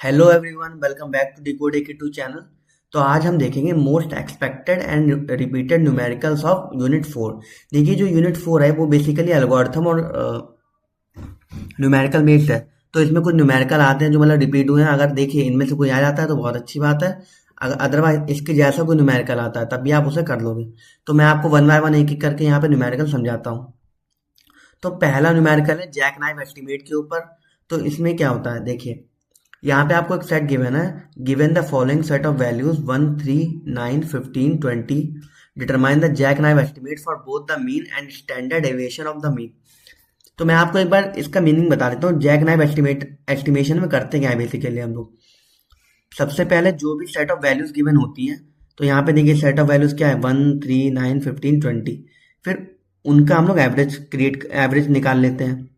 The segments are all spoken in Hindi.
Hello everyone, welcome back to decode AK2 channel. तो आज हम देखेंगे most expected and repeated numericals of unit 4। देखिए, जो यूनिट 4 है वो बेसिकली एल्गोरिथम और न्यूमेरिकल बेस्ड है। तो इसमें कुछ न्यूमेरिकल आते हैं जो मतलब रिपीट हुए हैं। अगर देखिए इनमें से कोई आ जाता है तो बहुत अच्छी बात है। अगर अदरवाइज इसके जैसा कोई न्यूमेरिकल आता है तब भी आप उसे कर लोगे। तो मैं आपको वन बाय वन एक एक करके यहाँ पे न्यूमेरिकल समझाता हूँ। तो पहला न्यूमेरिकल है जैक नाइफ एस्टिमेट के ऊपर। तो इसमें क्या होता है, देखिए यहाँ पे आपको एक सेट गिवन है। Given the following set of values 1, 3, 9, 15, 20, determine the jackknife estimate for both the mean and standard deviation of the mean. तो मैं आपको एक बार इसका मीनिंग बता देता हूँ। जैक नाइफ एस्टिमेशन में करते क्या है बेसिकली हम लोग। सबसे पहले जो भी सेट ऑफ वैल्यूज गिवन होती हैं, तो यहाँ पे देखिए सेट ऑफ वैल्यूज क्या है, 1, 3, 9, 15, 20। फिर उनका हम लोग एवरेज निकाल लेते हैं।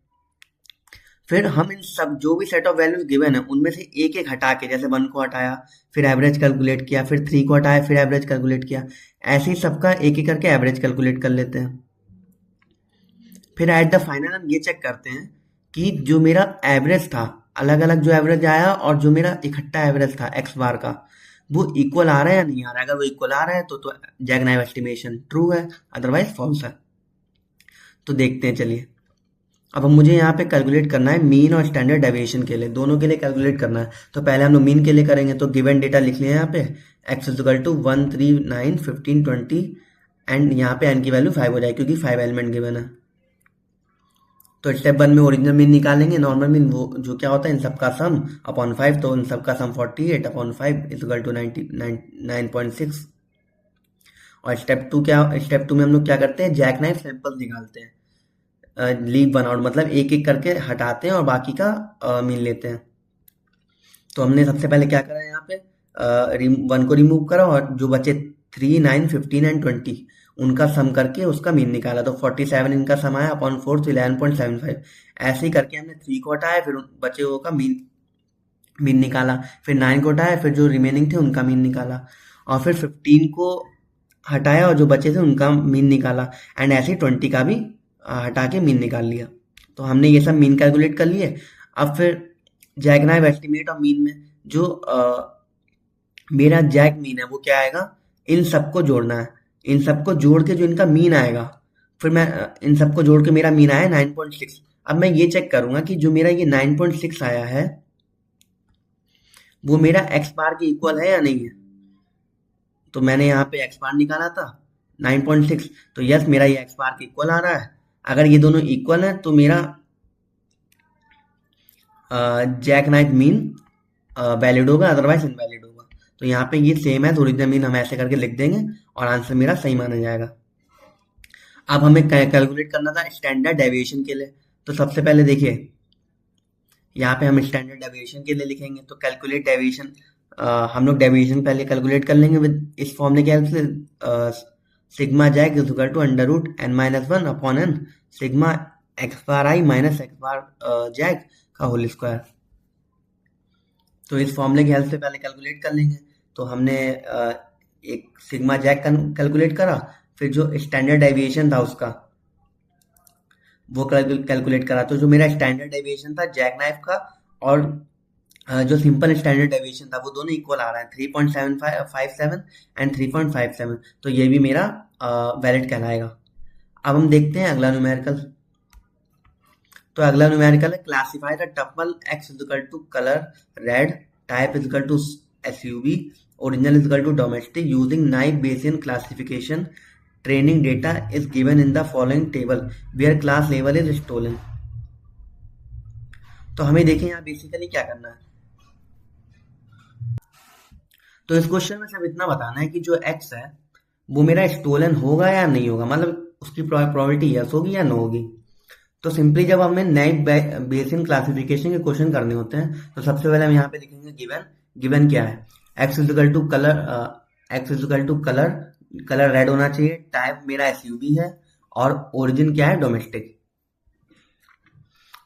फिर हम इन सब जो भी सेट ऑफ वैल्यूज गिवन है उनमें से एक एक हटा के, जैसे 1 को हटाया फिर एवरेज कैलकुलेट किया, फिर 3 को हटाया फिर एवरेज कैलकुलेट किया, ऐसे ही सबका एक एक करके एवरेज कैलकुलेट कर लेते हैं। फिर एट द फाइनल हम ये चेक करते हैं कि जो मेरा एवरेज था, अलग अलग जो एवरेज आया और जो मेरा इकट्ठा एवरेज था एक्स बार का, वो इक्वल आ रहा है या नहीं आ रहा है। अगर वो इक्वल आ रहा है तो जैकनाइफ एस्टिमेशन ट्रू है, अदरवाइज फॉल्स है। तो देखते हैं, चलिए। अब हम मुझे यहाँ पे कैलकुलेट करना है मीन और स्टैंडर्ड डेविएशन के लिए, दोनों के लिए कैलकुलेट करना है। तो पहले हम लोग मीन के लिए करेंगे। तो गिवन डेटा लिख लिया यहाँ पे, एक्स इक्वल टू 1, 3, 9, 15, 20 एंड यहाँ पे एन की वैल्यू 5 हो जाएगी क्योंकि 5 एलिमेंट गिवन है। तो स्टेप 1 में ओरिजिनल मीन निकालेंगे। नॉर्मल मीन वो जो क्या होता है, इन सबका सम अपॉन 5। तो इन सबका सम 48 अपॉन 5 इक्वल टू 9.6। और स्टेप 2 में हम लोग क्या करते हैं, जैक नाइफ सैंपल निकालते हैं। लीव वन आउट मतलब एक एक करके हटाते हैं और बाकी का मीन लेते हैं। तो हमने सबसे पहले क्या करा है, यहाँ पे 1 को रिमूव करा और जो बचे 3, 9, 15 एंड 20 उनका सम करके उसका मीन निकाला। तो 47 इनका सम आया अपॉन 4 तो 11.75। ऐसे ही करके हमने 3 को हटाया फिर बचे हुए का मीन निकाला। फिर 9 को हटाया फिर जो रिमेनिंग थे उनका मीन निकाला। और फिर 15 को हटाया और जो बचे थे उनका मीन निकाला। एंड ऐसे ही 20 का भी हटा के मीन निकाल लिया। तो हमने ये सब मीन कैलकुलेट कर लिए। अब फिर जैकनाइफ एस्टिमेट और मीन में जो मेरा जैक मीन है वो क्या आएगा, इन सबको जोड़ना है। इन सबको जोड़ के जो इनका मीन आएगा, फिर मैं इन सबको जोड़ के मेरा मीन आया 9.6। अब मैं ये चेक करूंगा कि जो मेरा ये 9.6 आया है वो मेरा एक्स बार के इक्वल है या नहीं है। तो मैंने यहाँ पे एक्स बार निकाला था 9.6, तो यस मेरा ये एक्स बार के इक्वल आ रहा है। अगर ये दोनों इक्वल है तो मेरा जैक नाइफ मीन वैलिड होगा, अदरवाइज इनवैलिड होगा। तो यहाँ पे ये सेम है तो ओरिजिनल मीन हम ऐसे करके लिख देंगे और आंसर मेरा सही माना जाएगा। अब हमें कैलकुलेट करना था स्टैंडर्ड डेविएशन के लिए। तो सबसे पहले देखिए यहाँ पे हम स्टैंडर्ड डेविएशन के लिए लिखेंगे। तो कैलकुलेट डेविएशन, हम लोग डेविएशन पहले कैलकुलेट कर लेंगे विद इस फॉर्मूले की हेल्प से। Sigma jack is equal to under root n minus 1 upon n sigma x bar i minus x bar jack का होल स्क्वायर। तो इस फॉर्मूले की हेल्प से पहले कैलकुलेट कर लेंगे। तो हमने एक सिग्मा जैक कैलकुलेट करा, फिर जो स्टैंडर्ड डेविएशन था उसका वो कैलकुलेट करा। तो जो मेरा स्टैंडर्ड डेविएशन था जैक नाइफ का और जो सिंपल स्टैंडर्ड डेविएशन था वो दोनों इक्वल आ रहा है, 3.757 एंड 3.57। तो ये भी मेरा वैलिड कहलाएगा। अब हम देखते हैं अगला न्यूमेरिकल। तो अगला न्यूमेरिकल है classify the tuple x equal to colour red, type equal to SUV, original equal to domestic using naive Bayesian classification. Training data is given in the following table where class level is stolen. तो हमें देखें यहाँ बेसिकली क्या करना है। तो इस क्वेश्चन में सिर्फ इतना बताना है कि जो एक्स है वो मेरा स्टोलन होगा या नहीं होगा, मतलब उसकी प्रोबेबिलिटी यस होगी या नो होगी। तो सिंपली जब हमें नाइफ बेसिन क्लासिफिकेशन के क्वेश्चन करने होते हैं तो सबसे पहले हम यहाँ पे लिखेंगे गिवन क्या है, x equal to colour red होना चाहिए, टाइप मेरा एसयूवी है और ओरिजिन क्या है, डोमेस्टिक।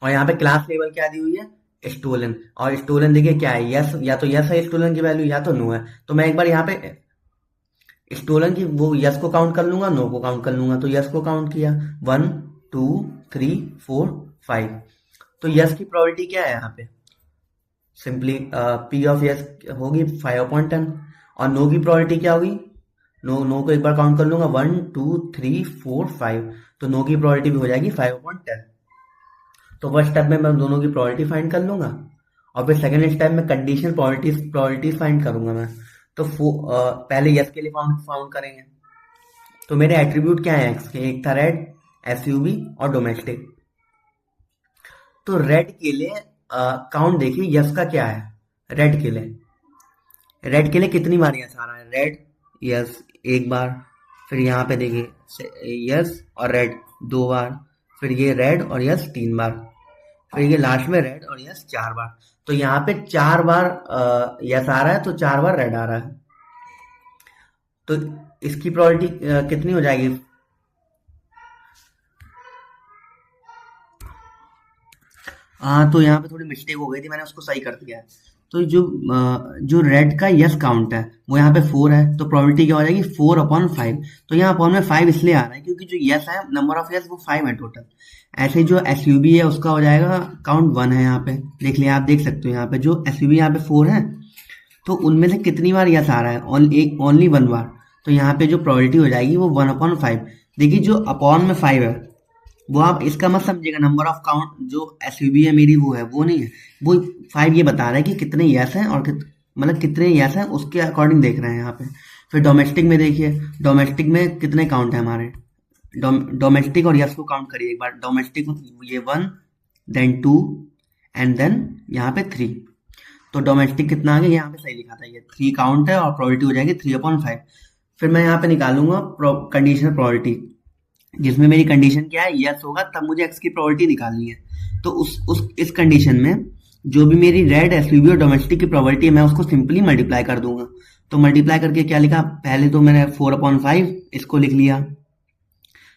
और यहाँ पे क्लास लेवल क्या दी हुई है, स्टोलन। और स्टोलन देखिए क्या है, यस, या तो यस है स्टोलन की वैल्यू या तो नो है। तो मैं एक बार यहाँ पे स्टोलन की वो यस को काउंट कर लूंगा, नो को काउंट कर लूंगा। तो यस को काउंट किया 1, 2, 3, 4, 5। तो यस की प्रोबेबिलिटी क्या है यहाँ पे सिंपली पी ऑफ यस होगी 5/10। और नो की प्रोबेबिलिटी क्या होगी? नो नो को एक बार काउंट कर लूंगा, 1 2 3 4 5, तो नो की प्रोबेबिलिटी भी हो जाएगी 5/10। तो फर्स्ट स्टेप में मैं दोनों की प्रोबेबिलिटी फाइंड कर लूंगा, और फिर सेकंड स्टेप में कंडीशनल प्रोबेबिलिटीज फाइंड करूंगा मैं। तो पहले यस के लिए फाउंड फाउंड करेंगे। तो मेरे एट्रीब्यूट क्या है एक्स के? एक था रेड, एसयूवी और डोमेस्टिक। तो रेड के लिए काउंट देखिए यस का क्या है। रेड के लिए कितनी बार यस आ रहा है? रेड यस एक बार, फिर यहाँ पे देखिए यस और रेड 2 बार, फिर ये रेड और यस 3 बार, फिर ये लास्ट में रेड और यस 4 बार। तो यहाँ पे 4 बार यस आ रहा है, तो 4 बार रेड आ रहा है। तो इसकी प्रोबेबिलिटी कितनी हो जाएगी? हाँ, तो यहाँ पे थोड़ी मिस्टेक हो गई थी, मैंने उसको सही कर दिया है। तो जो रेड का यस काउंट है वो यहाँ पे 4 है, तो प्रोबेबिलिटी क्या हो जाएगी? 4/5। तो यहाँ अपॉन में 5 इसलिए आ रहा है क्योंकि जो यस है, नंबर ऑफ यस वो 5 है टोटल। ऐसे ही जो एसयूबी है उसका हो जाएगा काउंट 1 है। यहाँ पे देख लिया, आप देख सकते हो यहाँ पे जो एसयूबी यहाँ पे 4 है, तो उनमें से कितनी बार यस आ रहा है? ओनली 1 बार। तो यहाँ पे जो प्रोबेबिलिटी हो जाएगी वो 1/5। देखिए जो अपॉन में 5 है वो आप इसका मत समझिएगा नंबर ऑफ काउंट, जो एसयूबी है मेरी वो है, वो नहीं है। वो 5 ये बता रहा है कि कितने यस हैं, और मतलब कितने यस हैं उसके अकॉर्डिंग देख रहे हैं यहाँ पे। फिर डोमेस्टिक में देखिए, डोमेस्टिक में कितने काउंट है हमारे? डोमेस्टिक और यस को काउंट करिए एक बार। डोमेस्टिक ये 1, देन 2 एंड देन यहाँ पे 3। तो डोमेस्टिक कितना आ गया? यहाँ पे सही लिखा था, ये 3 काउंट है और प्रोबेबिलिटी हो जाएगी 3/5। फिर मैं यहाँ पे निकालूंगा कंडीशनल प्रोबेबिलिटी, जिसमें मेरी कंडीशन क्या है? यस होगा, तब मुझे एक्स की प्रोबेबिलिटी निकालनी है। तो इस कंडीशन में जो भी मेरी रेड एसयूवी और डोमेस्टिक की प्रोबेबिलिटी है, मैं उसको सिंपली मल्टीप्लाई कर दूंगा। तो मल्टीप्लाई करके क्या लिखा? पहले तो मैंने 4/5 इसको लिख लिया,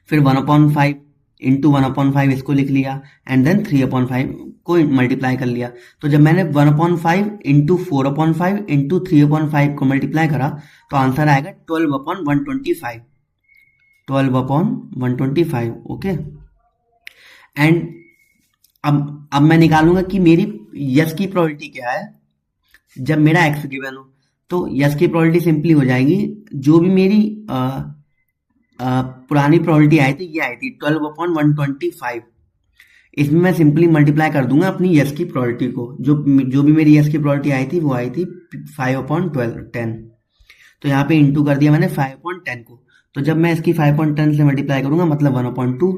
फिर 1/5 इंटू 1/5 इसको लिख लिया, एंड देन 3/5 को मल्टीप्लाई कर लिया। तो जब मैंने 1/5 इंटू 4/5 इंटू 3/5 को मल्टीप्लाई करा, तो आंसर आएगा 12/125। 12/125। ओके। एंड अब मैं निकालूंगा कि मेरी यस की प्रोबेबिलिटी क्या है जब मेरा एक्स गिवन हो। तो यस की प्रोबेबिलिटी सिंपली हो जाएगी, जो भी मेरी पुरानी प्रोबेबिलिटी आई थी, ये आई थी 12/125। इसमें मैं सिंपली मल्टीप्लाई कर दूंगा अपनी यस की प्रोबेबिलिटी को। जो भी मेरी यस की प्रोबेबिलिटी आई थी वो आई थी 5/10। तो यहाँ पे इंटू कर दिया मैंने 5/10 को। तो जब मैं इसकी 5/10 से मल्टीप्लाई करूंगा, मतलब 1/2,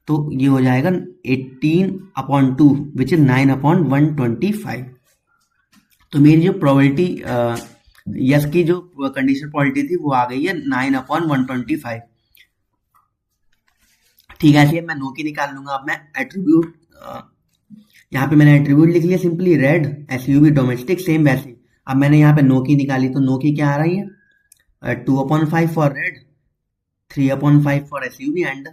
तो ये हो जाएगा 18/2 विच इज 9/125। तो मेरी जो प्रोबेबिलिटी यस की जो कंडीशन प्रोबेबिलिटी थी वो आ गई है 9/125। ठीक है, ऐसे मैं नो की निकाल लूंगा। अब मैं एट्रीब्यूट, यहाँ पे मैंने एट्रीब्यूट लिख लिया simply, red SUV domestic, same वैसे। अब मैंने यहाँ पे नो की निकाली, तो नो की क्या आ रही है? 2/5 for red, 3/5 for SUV and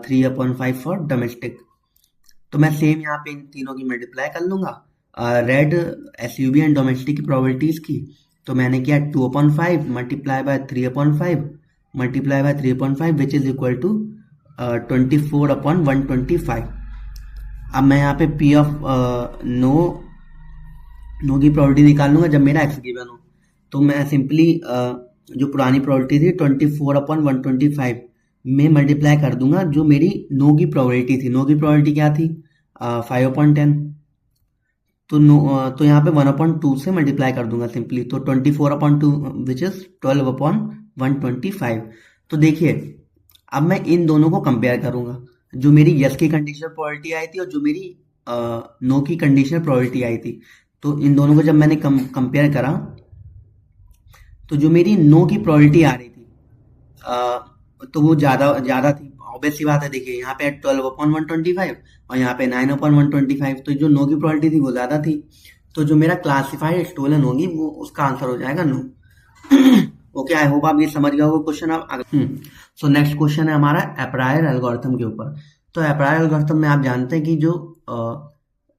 3/5 for domestic. तो मैं सेम यहाँ पे इन तीनों की मल्टीप्लाई कर लूंगा, रेड एसयूवी एंड डोमेस्टिक की प्रोबेबिलिटीज की। तो मैंने किया 2/5 multiply by 3/5 multiply by 3/5 which is equal to 24/125। अब मैं यहाँ पे पी ऑफ नो की प्रोबेबिलिटी निकाल लूंगा जब मेरा एक्स गिवन हो। तो मैं सिंपली जो पुरानी प्रोबेबिलिटी थी 24/125 में मल्टीप्लाई कर दूंगा जो मेरी नो की प्रोबेबिलिटी थी। नो की प्रोबेबिलिटी क्या थी? 5/10। तो यहाँ पे 1/2 से मल्टीप्लाई कर दूंगा सिंपली, तो 24/2 विच इज 12/125। तो देखिए अब मैं इन दोनों को कंपेयर करूंगा, जो मेरी यस की कंडीशनल प्रोबेबिलिटी आई थी और जो मेरी नो की कंडीशनल प्रोबेबिलिटी आई थी। तो इन दोनों को जब मैंने कंपेयर करा, तो जो मेरी नो की प्रोबेबिलिटी आ रही थी तो वो ज़्यादा थी। ऑब्वियस सी बात है, देखिए यहाँ पे 12/125 और यहाँ पे 9/125, तो जो नो की प्रोबेबिलिटी थी वो ज़्यादा थी। तो जो मेरा क्लासिफाइड स्टोलन होगी वो उसका आंसर हो जाएगा नो। ओके, आई होप आप ये समझ गए होगा क्वेश्चन। आप सो नेक्स्ट क्वेश्चन है हमारा एप्रायर एल्गोरिथम के ऊपर। तो एप्रायर एल्गोरिथम में आप जानते हैं कि जो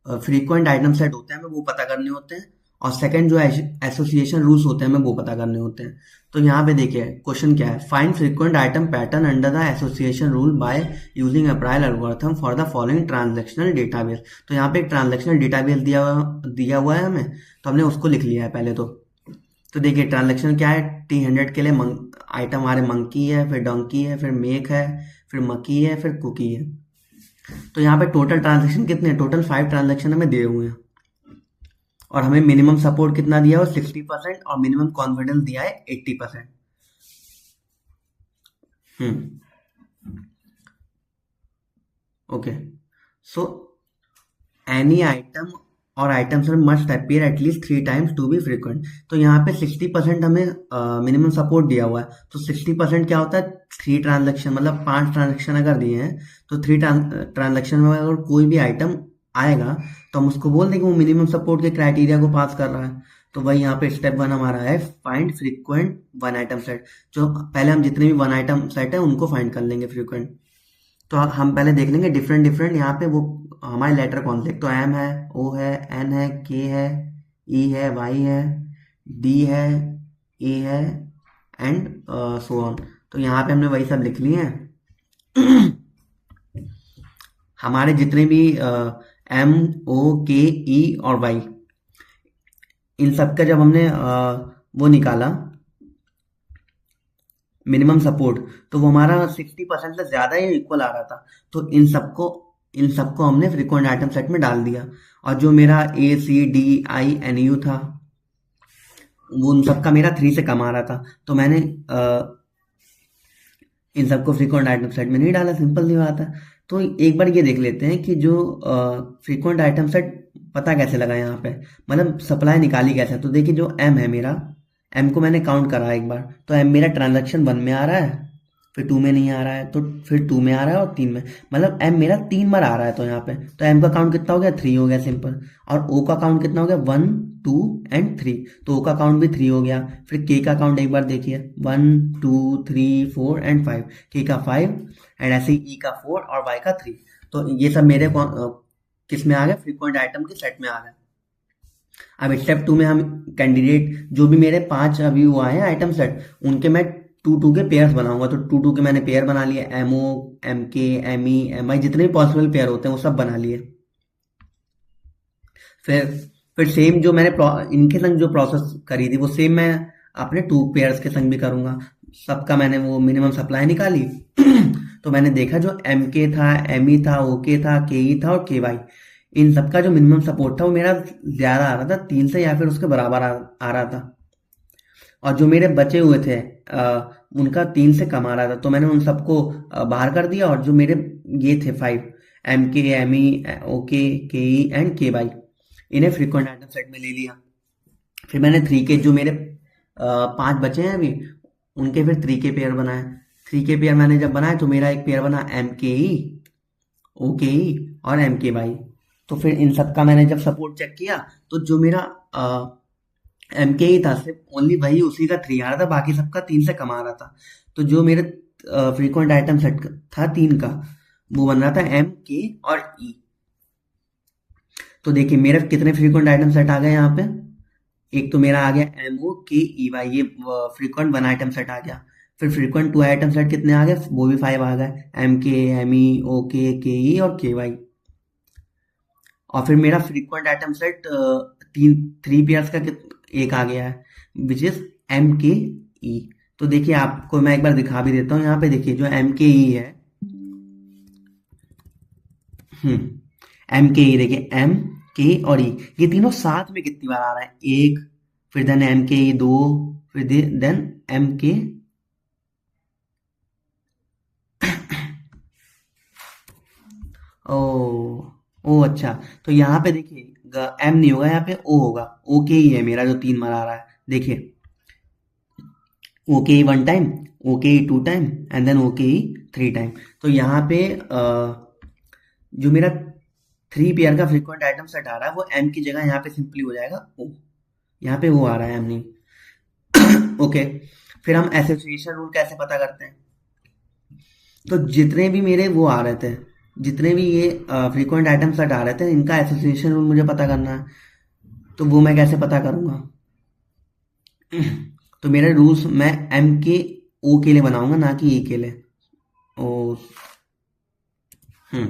फ्रीक्वेंट आइटम सेट होते हैं हमें वो पता करने होते हैं, और सेकंड जो एसोसिएशन रूल्स होते हैं हमें वो पता करने होते हैं। तो यहाँ पे देखिए क्वेश्चन क्या है, find frequent item pattern under the association rule by using apriori algorithm for the following transactional database. तो यहाँ पे एक ट्रांजैक्शनल डेटाबेस दिया हुआ है हमें, तो हमने उसको लिख लिया है पहले तो देखिए ट्रांजैक्शन क्या है, T100 के लिए आइटम हमारे मंकी है, फिर डोंकी है, फिर मेक है, फिर मकी है, फिर कुकी है। तो यहाँ पे टोटल ट्रांजैक्शन कितने हैं, टोटल 5 ट्रांजैक्शन हमें दिए हुए हैं और हमें मिनिमम सपोर्ट कितना दिया है 60% और मिनिमम कॉन्फिडेंस दिया है 80%। Hmm okay, so any item और items must appear at least 3 times to be frequent. तो यहाँ पे 60% हमें मिनिमम सपोर्ट दिया हुआ है, तो 60% क्या होता है, 3 ट्रांजेक्शन, मतलब 5 ट्रांजेक्शन अगर दिए हैं तो 3 ट्रांजेक्शन में अगर कोई भी आइटम आएगा तो हम उसको बोल दें कि वो मिनिमम सपोर्ट के क्राइटेरिया को पास कर रहा है। तो वही यहाँ पे स्टेप 1 हमारा है, find frequent one item set. जो पहले हम जितने भी वन आइटम सेट है उनको फाइंड कर लेंगे फ्रीक्वेंट। तो हम पहले देख लेंगे डिफरेंट डिफरेंट यहाँ पे वो हमारे लेटर कौन से, तो एम है, ओ है, एन है, के है, ई है, वाई है, डी है, ए है एंड सो ऑन। तो यहाँ पे हमने वही सब लिख लिए हैं। हमारे जितने भी एम, ओ, के, ई और वाई, इन सब का जब हमने वो निकाला मिनिमम सपोर्ट, तो वो हमारा 60% से ज्यादा ही इक्वल आ रहा था। तो इन सबको हमने फ्रीक्वेंट आइटम सेट में डाल दिया। और जो मेरा ACDINU था वो उन सबका मेरा 3 से कम आ रहा था, तो मैंने इन सबको फ्रीक्वेंट आइटम सेट में नहीं डाला, सिंपल सी बात है। तो एक बार ये देख लेते हैं कि जो फ्रीक्वेंट आइटम सेट पता कैसे लगा यहाँ पे, मतलब सप्लाई निकाली कैसे। तो देखिए जो एम है मेरा, एम को मैंने काउंट करा एक बार, तो एम मेरा ट्रांजैक्शन 1 में आ रहा है, फिर 2 में नहीं आ रहा है, तो फिर 2 में आ रहा है और 3 में, मतलब एम मेरा 3 बार आ रहा है। तो यहाँ पे तो एम का काउंट कितना हो गया, 3 हो गया सिंपल। और ओ का काउंट कितना हो गया, 1, 2 एंड 3, तो ओ का काउंट भी 3 हो गया। फिर के का काउंट एक बार देखिए, 1, 2, 3, 4 एंड 5, के का 5 एंड ऐसे ही ई का 4 और वाई का 3। तो ये सब मेरे किस में आ गया, फ्रीक्वेंट आइटम के सेट में आ गया। अब स्टेप 2 में हम कैंडिडेट जो भी मेरे 5 अभी वो आए हैं आइटम सेट, उनके मैं 2 के पेयर्स बनाऊंगा। तो 2 के मैंने पेयर बना लिए, एमओ, एमके, एमई, एमआई, जितने भी पॉसिबल पेयर होते हैं वो सब बना लिए। फिर फिर सेम जो मैंने इनके संग जो प्रोसेस करी थी वो सेम मैं अपने 2 पेयर्स के संग भी करूंगा। सबका मैंने वो मिनिमम सप्लाई निकाली। तो मैंने देखा जो एम के था, एम ई था, ओके था, के ई था और के वाई, इन सबका जो मिनिमम सपोर्ट था वो मेरा ज्यादा आ रहा था, 3 से या फिर उसके बराबर आ रहा था। और जो मेरे बचे हुए थे उनका 3 से कम आ रहा था, तो मैंने उन सबको बाहर कर दिया। और जो मेरे ये थे 5, एम के, एम ई, ओके, के ई एंड के वाई, इन्हें फ्रीक्वेंट आइटम सेट में ले लिया। फिर मैंने 3 के जो मेरे 5 बचे हैं अभी, उनके फिर 3 के पेयर बनाए। 3 के पेयर मैंने जब बनाए तो मेरा एक पेयर बना एम के ई, ओ के ई और एम के वाई। तो फिर इन सबका मैंने जब सपोर्ट चेक किया तो जो मेरा एम के ही था सिर्फ ओनली वही उसी का 3 आ रहा था, बाकी सबका 3 से कम आ रहा था। तो जो मेरे फ्रीक्वेंट आइटम सेट था 3 का, वो बन रहा था एम के और ई। तो देखिए मेरे कितने फ्रीक्वेंट आइटम सेट आ गए यहाँ पे, एक तो मेरा आ गया एम ओ के ई वाई, ये फ्रीक्वेंट 1 आइटम सेट आ गया। फिर फ्रीक्वेंट 2 आइटम सेट कितने आ गए, वो भी 5 आ गए, एम के, एम ई, ओ के ई और के वाई। और फिर मेरा फ्रीक्वेंट आइटम सेट 3 पेयर्स का एक आ गया है, विच इज एम के ई। तो देखिए आपको मैं एक बार दिखा भी देता हूँ, यहाँ पे देखिए जो एम के ई है, एम के ई देखिए, एम के और ई, ये तीनों साथ में कितनी बार आ रहा है, 1, फिर देन एम के ई 2, फिर देन एम के ओ अच्छा, तो यहाँ पे देखिए एम नहीं होगा, यहाँ पे ओ होगा, ओ के ही है मेरा जो 3 बार आ रहा है। देखिए ओ के ही 1 टाइम, ओ के ही 2 टाइम एंड देन ओ के ही 3 टाइम। तो यहाँ पे जो मेरा 3 पेयर का फ्रीक्वेंट आइटम सेट आ रहा है वो एम की जगह यहाँ पे सिंपली हो जाएगा ओ, यहाँ पे वो आ रहा है एम नहीं। ओके, फिर हम एसोसिएशन रूल कैसे पता करते हैं, तो जितने भी मेरे वो आ रहे थे, जितने भी ये फ्रीक्वेंट आइटम सेट आ रहे थे, इनका एसोसिएशन रूल मुझे पता करना है। तो वो मैं कैसे पता करूंगा? तो मेरे रूल्स मैं एम के ओ के लिए बनाऊंगा, ना कि ई के लिए। ओ। हम्म।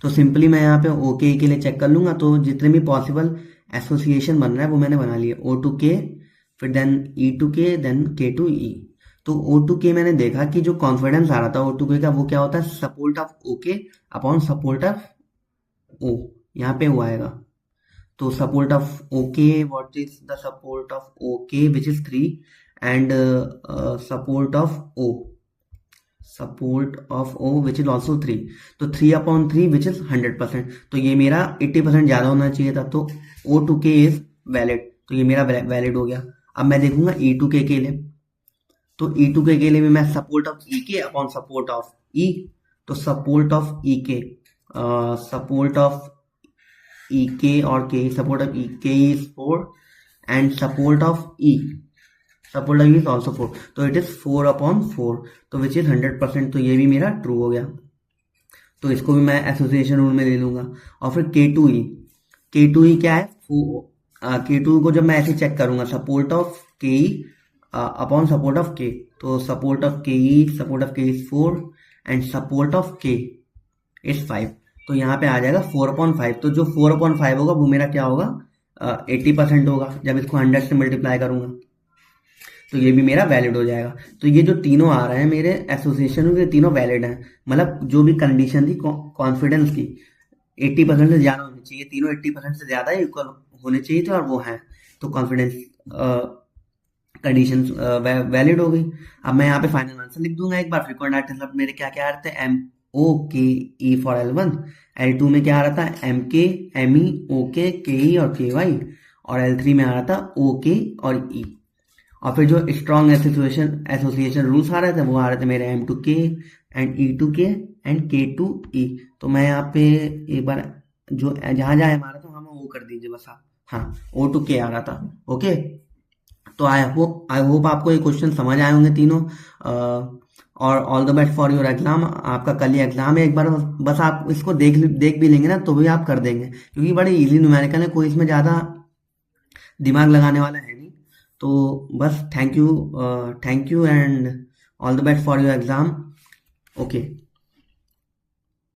तो सिंपली मैं यहाँ पे ओ के ई के लिए चेक कर लूंगा, तो जितने भी पॉसिबल एसोसिएशन बन रहा है वो मैंने बना लिए। ओ टू के, फिर देन ई टू के, देन के टू ई। तो ओ टू के मैंने देखा कि जो कॉन्फिडेंस आ रहा था ओ टू के का, वो क्या होता है, सपोर्ट ऑफ ओ के अपॉन सपोर्ट ऑफ ओ। यहाँ पे वो आएगा। तो support of OK, what is the support of OK, which is 3, and support of O, which is also 3। तो 3/3 which is 100%। तो ये मेरा 80% ज़्यादा होना चाहिए था, तो O2K इज वैलिड, तो ये मेरा वैलिड हो गया। अब मैं देखूंगा E2K के लिए। तो E2K के लिए भी मैं सपोर्ट ऑफ ई के अपॉन सपोर्ट ऑफ ई। तो सपोर्ट ऑफ ई के, सपोर्ट ऑफ ई के और के, सपोर्ट ऑफ ई के is 4, and support of E is also 4। तो इट इज 4/4, तो विच इज 100%। तो ये भी मेरा ट्रू हो गया। तो इसको भी मैं एसोसिएशन रूल में ले लूंगा। और फिर के टू ई क्या है? के टू को जब मैं ऐसे चेक करूंगा, सपोर्ट ऑफ के ई अपॉन सपोर्ट ऑफ के, तो सपोर्ट ऑफ के इज 4, एंड सपोर्ट ऑफ के इज 5। तो यहाँ पे आ जाएगा 4/5। तो जो 4/5 होगा वो मेरा क्या होगा, 80% होगा जब इसको 100 से मल्टीप्लाई करूंगा। तो ये भी मेरा वैलिड हो जाएगा। तो ये जो तीनों आ रहे हैं मेरे एसोसिएशन में, ये तीनों वैलिड हैं। मतलब जो भी कंडीशन थी कॉन्फिडेंस की, 80% से ज़्यादा होनी चाहिए, तीनों 80% से ज़्यादा इक्वल होने चाहिए थे, और वो हैं। तो कॉन्फिडेंस कंडीशन वैलिड हो गई। अब मैं यहाँ पे फाइनल आंसर लिख दूंगा एक बार। फ्रीक्वेंट आर्टिकल मेरे क्या क्या आ रहे थे, एम ओ के ई फॉर L1। L2 में क्या आ रहा था, एम के, एम ई, ओ के ई और के वाई। और L3 में आ रहा था ओ के और ई। और फिर जो स्ट्रॉन्ग एसोसिएशन रूल्स आ रहे थे वो आ रहे थे मेरे एम टू के एंड ई टू के एंड के टू ई। तो मैं यहाँ पे एक बार जो जहाँ जहाँ एम आ रहा था वहाँ वो कर दीजिए बस आप। हाँ, ओ टू के आ रहा था। ओके। तो आई होप आपको ये क्वेश्चन समझ आए होंगे तीनों। और all the best for your exam. आपका कल ही एग्जाम है। एक बार बस आप इसको देख भी लेंगे ना तो भी आप कर देंगे, क्योंकि बड़े इजी न्यूमेरिकल है, कोई इसमें ज़्यादा दिमाग लगाने वाला है नहीं। तो बस thank you and all the best for your exam. Okay.